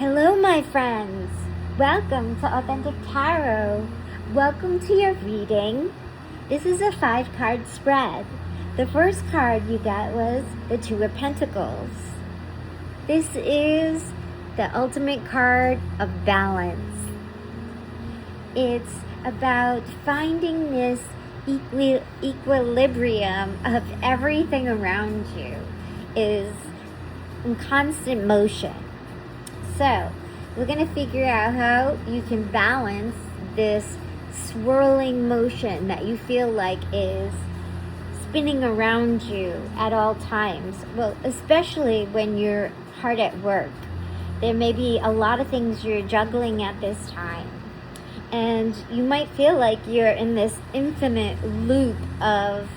Hello, my friends. Welcome to Authentic Tarot. Welcome to your reading. This is a 5-card spread. The first card you got was the Two of Pentacles. This is the ultimate card of balance. It's about finding this equilibrium of everything around you is in constant motion. So, we're going to figure out how you can balance this swirling motion that you feel like is spinning around you at all times. Well, especially when you're hard at work. There may be a lot of things you're juggling at this time. And you might feel like you're in this infinite loop of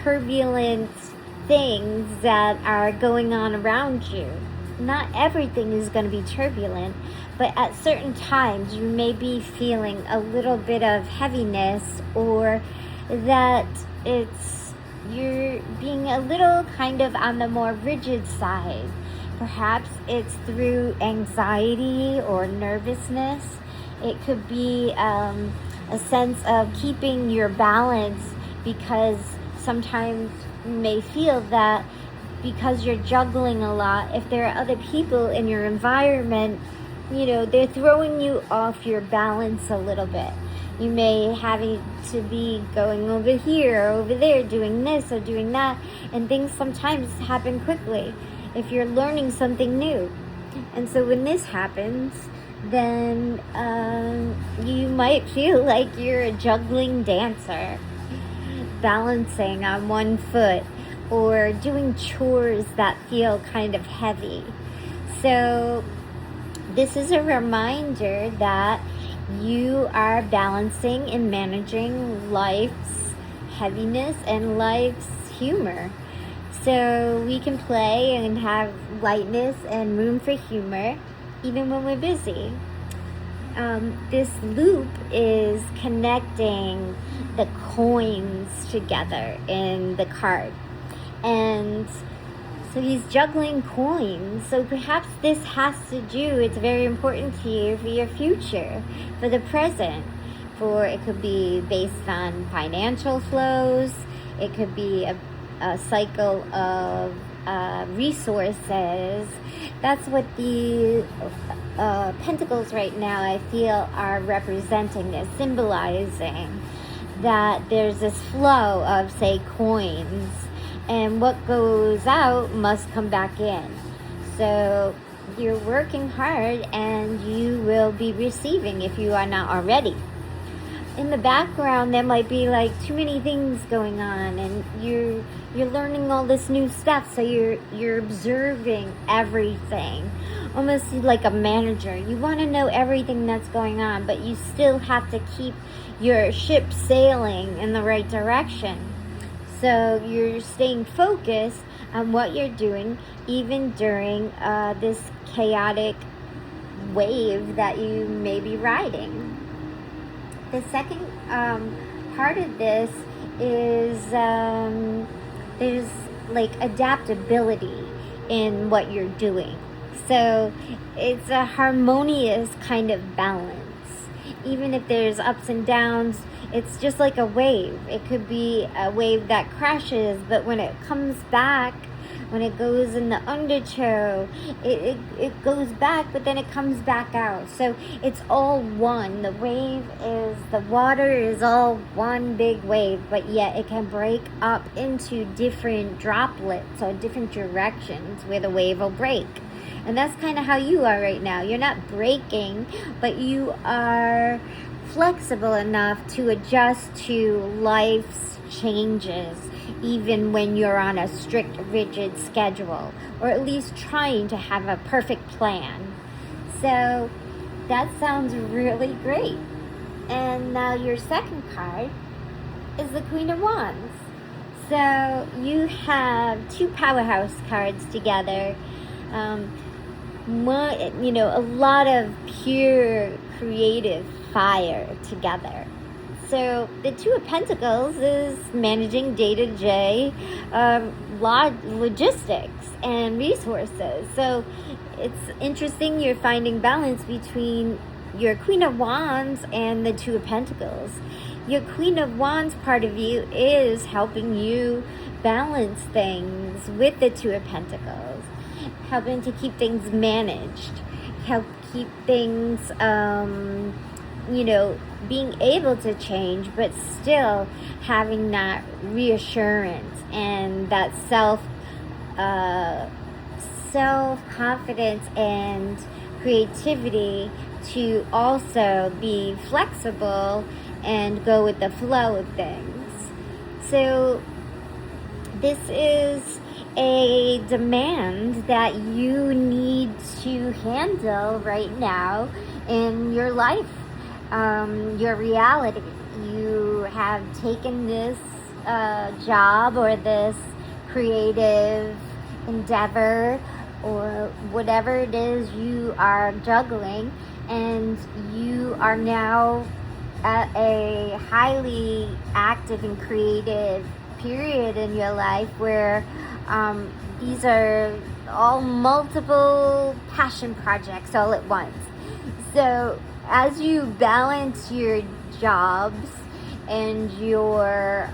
turbulent things that are going on around you. Not everything is going to be turbulent, but at certain times you may be feeling a little bit of heaviness, or that you're being a little kind of on the more rigid side. Perhaps it's through anxiety or nervousness. It could be a sense of keeping your balance, because sometimes you may feel that because you're juggling a lot, if there are other people in your environment, they're throwing you off your balance a little bit. You may having to be going over here, over there, doing this or doing that, and things sometimes happen quickly if you're learning something new. And so when this happens, then you might feel like you're a juggling dancer, balancing on one foot, or doing chores that feel kind of heavy. So this is a reminder that you are balancing and managing life's heaviness and life's humor. So we can play and have lightness and room for humor even when we're busy. This loop is connecting the coins together in the card. And so he's juggling coins. So perhaps this has to do, it's very important to you for your future, for the present. It could be based on financial flows. It could be a cycle of resources. That's what the pentacles right now, I feel, are representing. They're symbolizing that there's this flow of, say, coins. And what goes out must come back in. So you're working hard and you will be receiving if you are not already. In the background, there might be like too many things going on, and you're learning all this new stuff. So you're observing everything, almost like a manager. You want to know everything that's going on, but you still have to keep your ship sailing in the right direction. So you're staying focused on what you're doing, even during this chaotic wave that you may be riding. The second part of this is there's like adaptability in what you're doing. So it's a harmonious kind of balance. Even if there's ups and downs, it's just like a wave. It could be a wave that crashes, but when it comes back, when it goes in the undertow, it goes back, but then it comes back out. So it's all one. The water is all one big wave, but yet it can break up into different droplets or different directions where the wave will break. And that's kind of how you are right now. You're not breaking, but you are flexible enough to adjust to life's changes, even when you're on a strict, rigid schedule, or at least trying to have a perfect plan. So that sounds really great. And now your second card is the Queen of Wands. So you have two powerhouse cards together. A lot of pure creative fire together. So the Two of Pentacles is managing day-to-day logistics and resources. So it's interesting you're finding balance between your Queen of Wands and the Two of Pentacles. Your Queen of Wands part of you is helping you balance things with the Two of Pentacles, helping to keep things managed, help keep things, being able to change, but still having that reassurance and that self-confidence and creativity to also be flexible and go with the flow of things. So this is a demand that you need to handle right now in your life, your reality. You have taken this job or this creative endeavor or whatever it is you are juggling, and you are now at a highly active and creative period in your life where these are all multiple passion projects all at once. So as you balance your jobs and your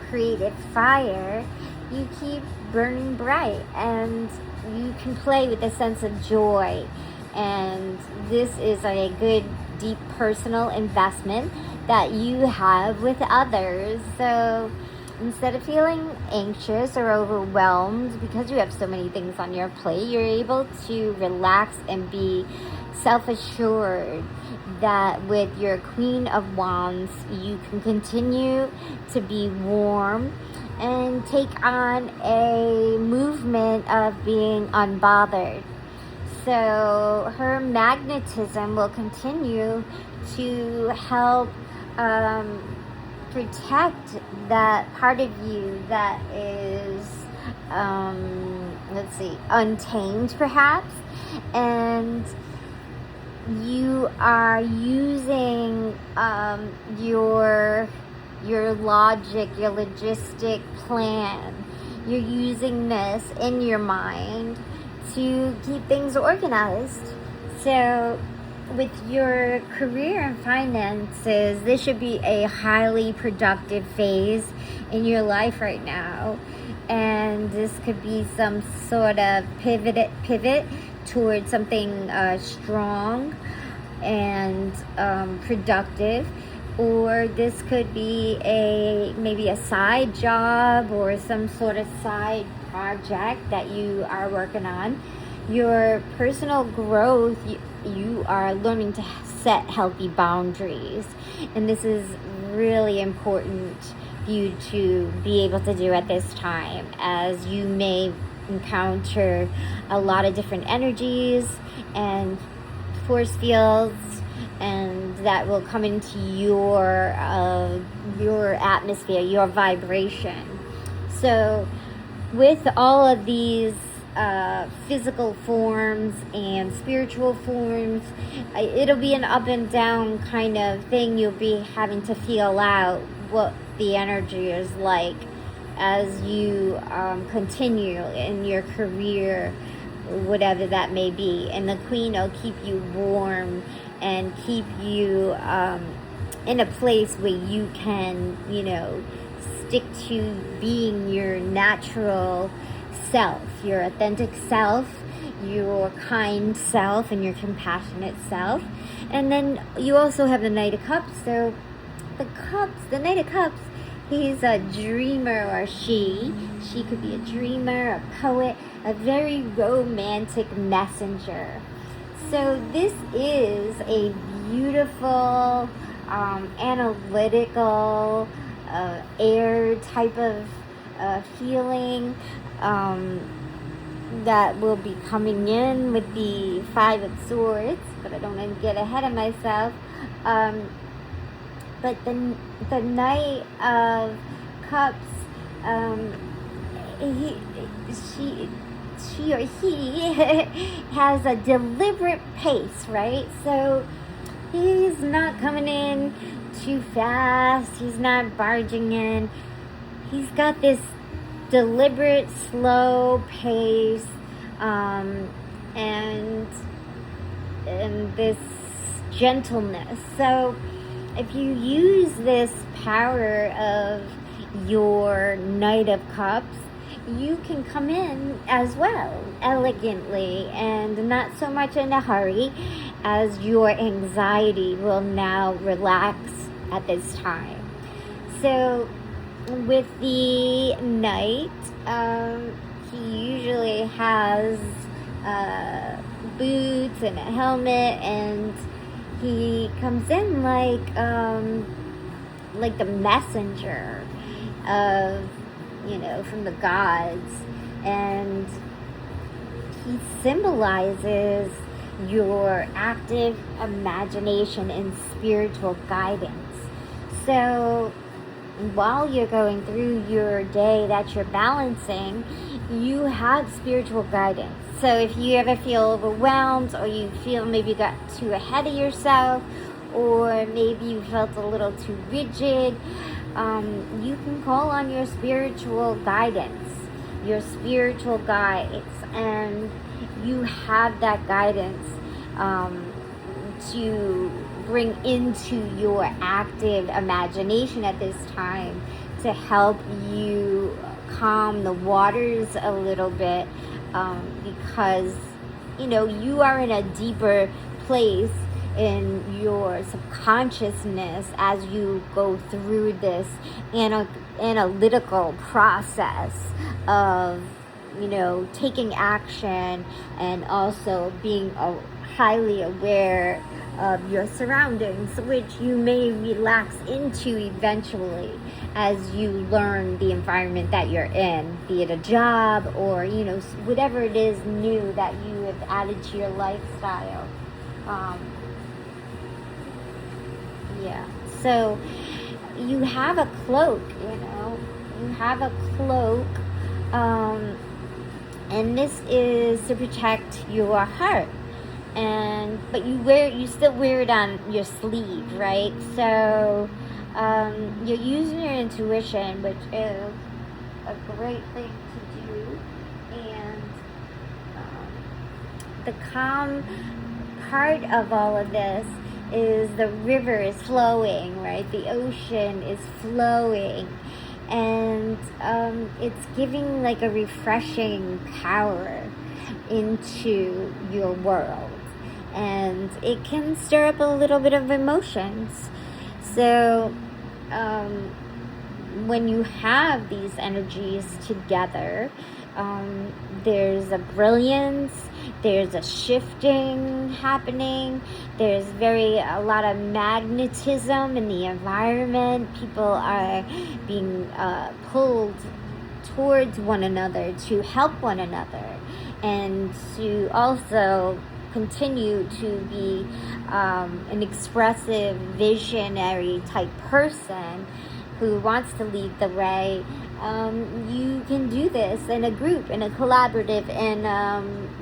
creative fire, you keep burning bright and you can play with a sense of joy. And this is a good, deep personal investment that you have with others. So instead of feeling anxious or overwhelmed because you have so many things on your plate, you're able to relax and be self-assured that with your Queen of Wands, you can continue to be warm and take on a movement of being unbothered. So her magnetism will continue to help protect that part of you that is, untamed perhaps, and you are using your logic, your logistic plan. You're using this in your mind to keep things organized. So with your career and finances, this should be a highly productive phase in your life right now. And this could be some sort of pivot towards something strong and productive. Or this could be maybe a side job or some sort of side project that you are working on. Your personal growth, you are learning to set healthy boundaries. And this is really important for you to be able to do at this time, as you may encounter a lot of different energies and force fields, and that will come into your atmosphere, your vibration. So with all of these physical forms and spiritual forms, it'll be an up and down kind of thing. You'll be having to feel out what the energy is like as you continue in your career, whatever that may be. And the Queen will keep you warm and keep you in a place where you can, stick to being your natural self, your authentic self, your kind self, and your compassionate self. And then you also have the Knight of Cups. So the Knight of Cups, he's a dreamer, or she could be a dreamer, a poet, a very romantic messenger. So this is a beautiful, analytical, air type of feeling that will be coming in with the Five of Swords. But I don't want to get ahead of myself. But the Knight of Cups, she or he has a deliberate pace, right? So he's not coming in too fast. He's not barging in. He's got this deliberate, slow pace, and this gentleness. So if you use this power of your Knight of Cups, you can come in as well, elegantly and not so much in a hurry, as your anxiety will now relax at this time. So with the Knight, he usually has boots and a helmet, and he comes in like the messenger of, from the gods, and he symbolizes your active imagination and spiritual guidance. So while you're going through your day that you're balancing, you have spiritual guidance. So if you ever feel overwhelmed, or you feel maybe you got too ahead of yourself, or maybe you felt a little too rigid, you can call on your spiritual guidance, your spiritual guides, and you have that guidance to bring into your active imagination at this time to help you calm the waters a little bit, because you are in a deeper place in your subconsciousness as you go through this analytical process of taking action, and also being highly aware of your surroundings, which you may relax into eventually as you learn the environment that you're in, be it a job or whatever it is new that you have added to your lifestyle. So you have a cloak, and this is to protect your heart, but you still wear it on your sleeve, right? So you're using your intuition, which is a great thing to do, and the calm part of all of this is the river is flowing, right? The ocean is flowing, and it's giving like a refreshing power into your world, and it can stir up a little bit of emotions. So when you have these energies together, there's a brilliance, there's a shifting happening, there's a lot of magnetism in the environment. People are being pulled towards one another to help one another, and to also continue to be an expressive, visionary type person who wants to lead the way. You can do this in a group, in a collaborative, in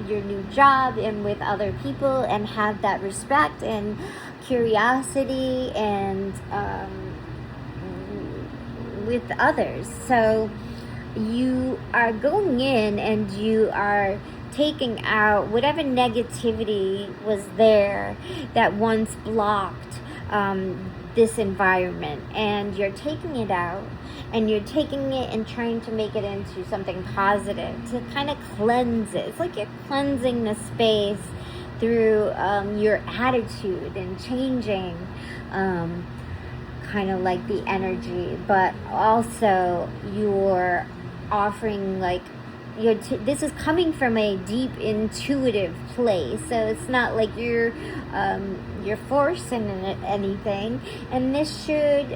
your new job, and with other people, and have that respect and curiosity, and with others. So you are going in and you are taking out whatever negativity was there that once blocked this environment, and you're taking it out, and you're taking it and trying to make it into something positive, to kind of cleanse it. It's like you're cleansing the space through your attitude, and changing kind of like the energy, but also you're offering this is coming from a deep intuitive place, so it's not like you're forcing anything, and this should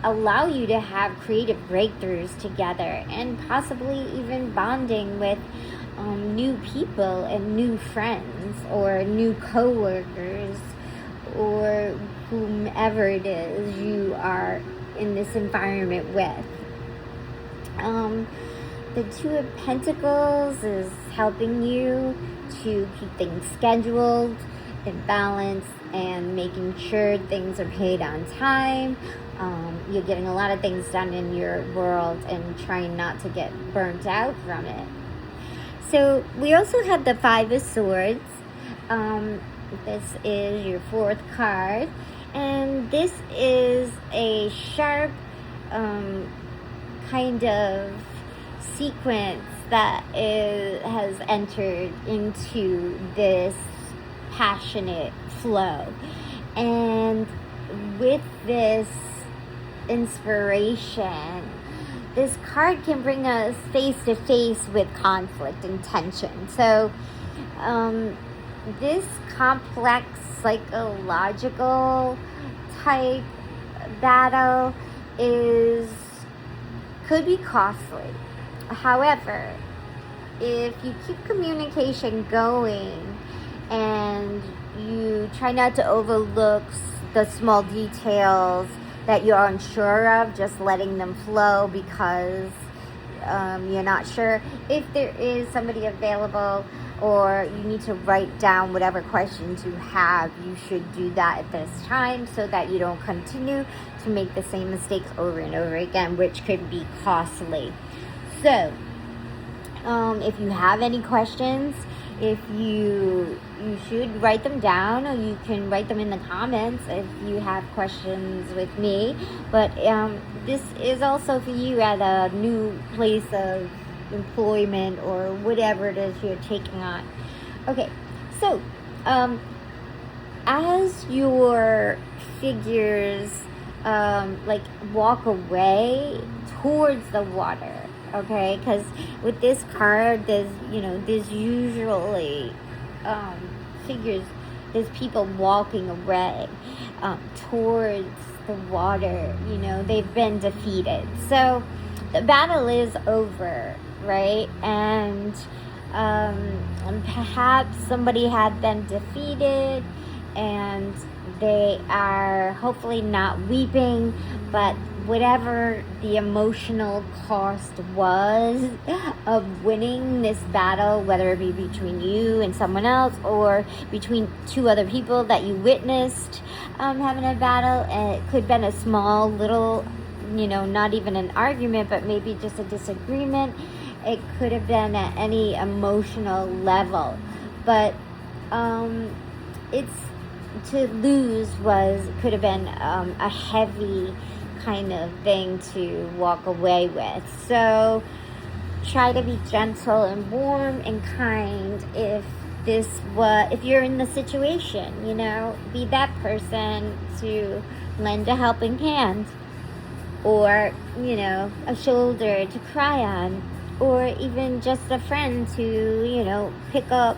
allow you to have creative breakthroughs together, and possibly even bonding with new people and new friends, or new co-workers, or whomever it is you are in this environment with. The Two of Pentacles is helping you to keep things scheduled, in balance and making sure things are paid on time. You're getting a lot of things done in your world and trying not to get burnt out from it. So we also have the Five of Swords. This is your fourth card, and this is a sharp kind of sequence that has entered into this passionate flow. And with this inspiration, this card can bring us face to face with conflict and tension. So this complex psychological type battle could be costly. However, if you keep communication going and you try not to overlook the small details that you're unsure of, just letting them flow because you're not sure if there is somebody available, or you need to write down whatever questions you have, you should do that at this time so that you don't continue to make the same mistakes over and over again, which could be costly. So if you have any questions, if you should write them down, or you can write them in the comments if you have questions with me. But this is also for you at a new place of employment or whatever it is you're taking on. Okay, so as your figures walk away towards the water, okay, because with this card there's usually figures, there's people walking away towards the water. They've been defeated, so the battle is over, right? And perhaps somebody had been defeated and they are hopefully not weeping, but whatever the emotional cost was of winning this battle, whether it be between you and someone else or between two other people that you witnessed having a battle, and it could have been a small little, not even an argument, but maybe just a disagreement. It could have been at any emotional level, but it's to lose could have been a heavy kind of thing to walk away with. So try to be gentle and warm and kind if you're in the situation, be that person to lend a helping hand, or a shoulder to cry on, or even just a friend to pick up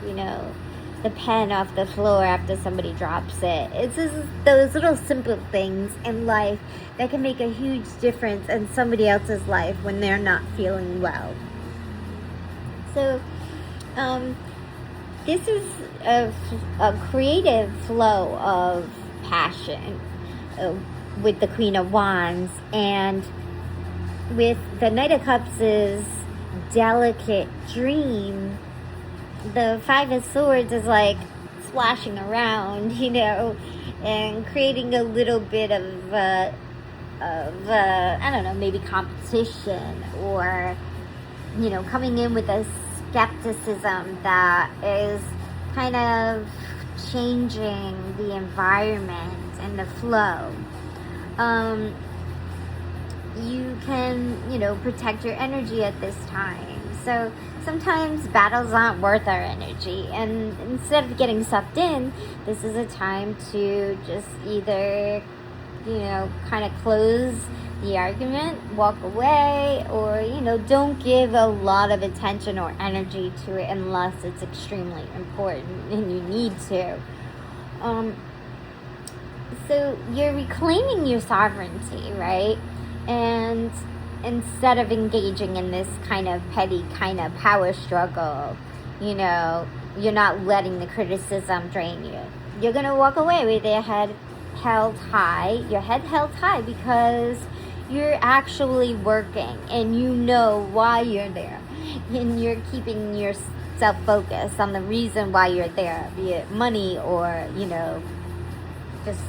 the pen off the floor after somebody drops it. It's just those little simple things in life that can make a huge difference in somebody else's life when they're not feeling well. So this is a creative flow of passion with the Queen of Wands, and with the Knight of Cups' delicate dream, the Five of Swords is like splashing around, and creating a little bit of I don't know, maybe competition, or coming in with a skepticism that is kind of changing the environment and the flow. You can protect your energy at this time. So sometimes battles aren't worth our energy, and instead of getting sucked in, this is a time to just either kind of close the argument, walk away, or don't give a lot of attention or energy to it unless it's extremely important and you need to. So you're reclaiming your sovereignty, right? And instead of engaging in this kind of petty kind of power struggle, you're not letting the criticism drain you. You're going to walk away with your head held high, because you're actually working and you know why you're there, and you're keeping self-focus on the reason why you're there, be it money or, you know, just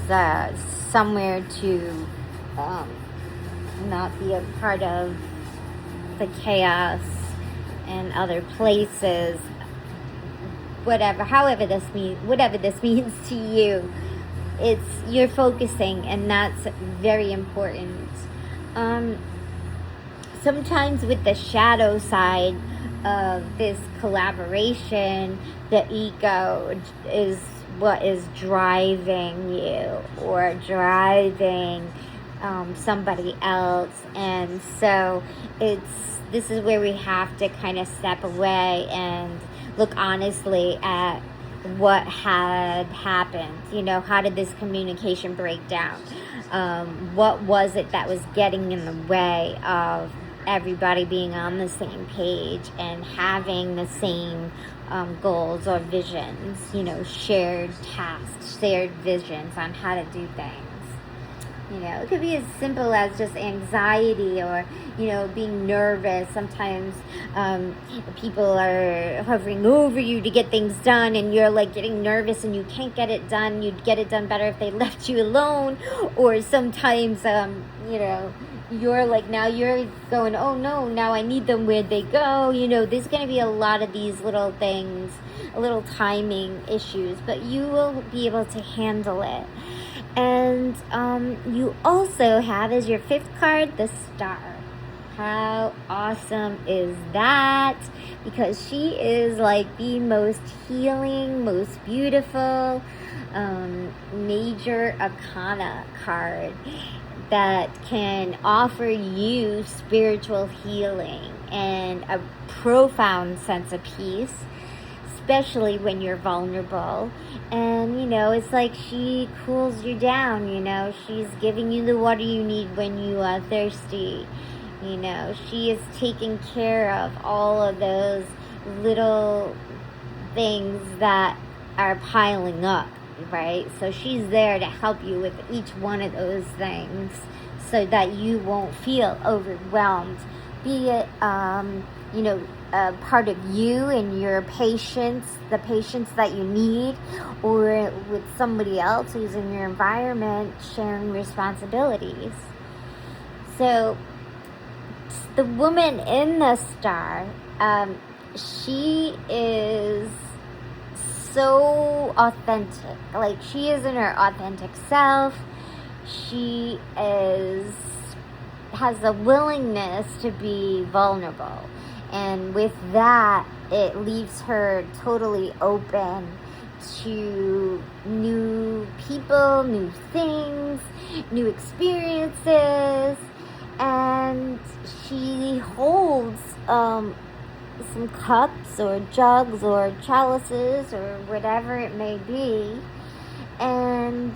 somewhere to not be a part of the chaos and other places, whatever this means to you. You're focusing, and that's very important. Sometimes with the shadow side of this collaboration, the ego is what is driving you or driving somebody else. And so this is where we have to kind of step away and look honestly at what had happened. You know, how did this communication break down? What was it that was getting in the way of everybody being on the same page and having the same goals or visions, you know, shared tasks, shared visions on how to do things. You know, it could be as simple as just anxiety or, you know, being nervous. Sometimes people are hovering over you to get things done, and you're like getting nervous and you can't get it done. You'd get it done better if they left you alone. Or sometimes, you know, you're like, now you're going, oh no, now I need them, where'd they go? You know, there's going to be a lot of these little things, little timing issues, but you will be able to handle it. And you also have as your fifth card, the Star. How awesome is that? Because she is like the most healing, most beautiful major arcana card that can offer you spiritual healing and a profound sense of peace, especially when you're vulnerable. And, you know, it's like she cools you down, you know. She's giving you the water you need when you are thirsty. You know, she is taking care of all of those little things that are piling up, right? So she's there to help you with each one of those things so that you won't feel overwhelmed. Be it, you know, part of you and your patience, the patience that you need, or with somebody else who's in your environment sharing responsibilities. So the woman in the Star, she is so authentic. Like, she is in her authentic self. She has a willingness to be vulnerable. And with that, it leaves her totally open to new people, new things, new experiences. And she holds some cups or jugs or chalices or whatever it may be. And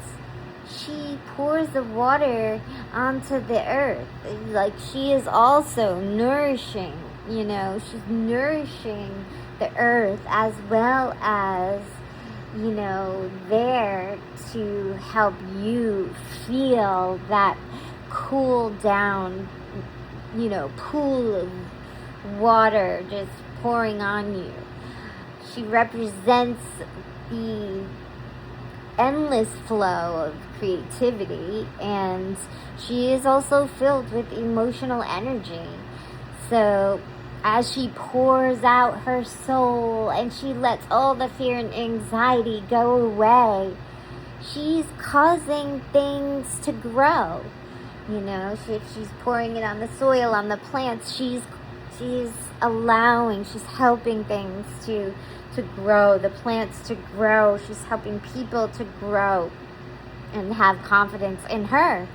she pours the water onto the earth. Like, she is also nourishing, you know, she's nourishing the earth as well as, you know, there to help you feel that cool down, you know, pool of water just pouring on you. She represents the endless flow of creativity, and she is also filled with emotional energy. So as she pours out her soul and she lets all the fear and anxiety go away, she's causing things to grow. You know, if she's pouring it on the soil, on the plants, she's allowing, she's helping things to grow, the plants to grow. She's helping people to grow and have confidence in her.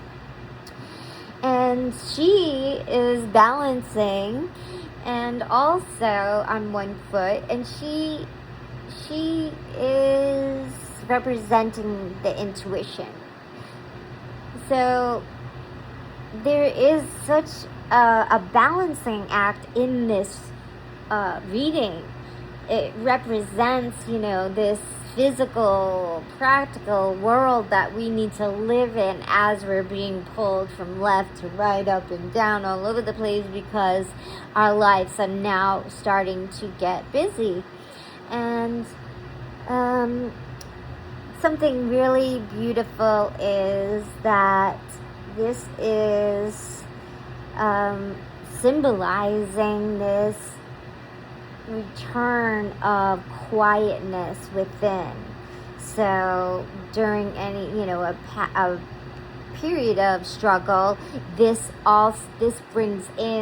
And she is balancing and also on one foot, and she is representing the intuition. So there is such a balancing act in this reading. It represents, you know, this physical, practical world that we need to live in as we're being pulled from left to right, up and down, all over the place, because our lives are now starting to get busy. And something really beautiful is that this is symbolizing this return of quietness within. So during any, a period of struggle, this brings in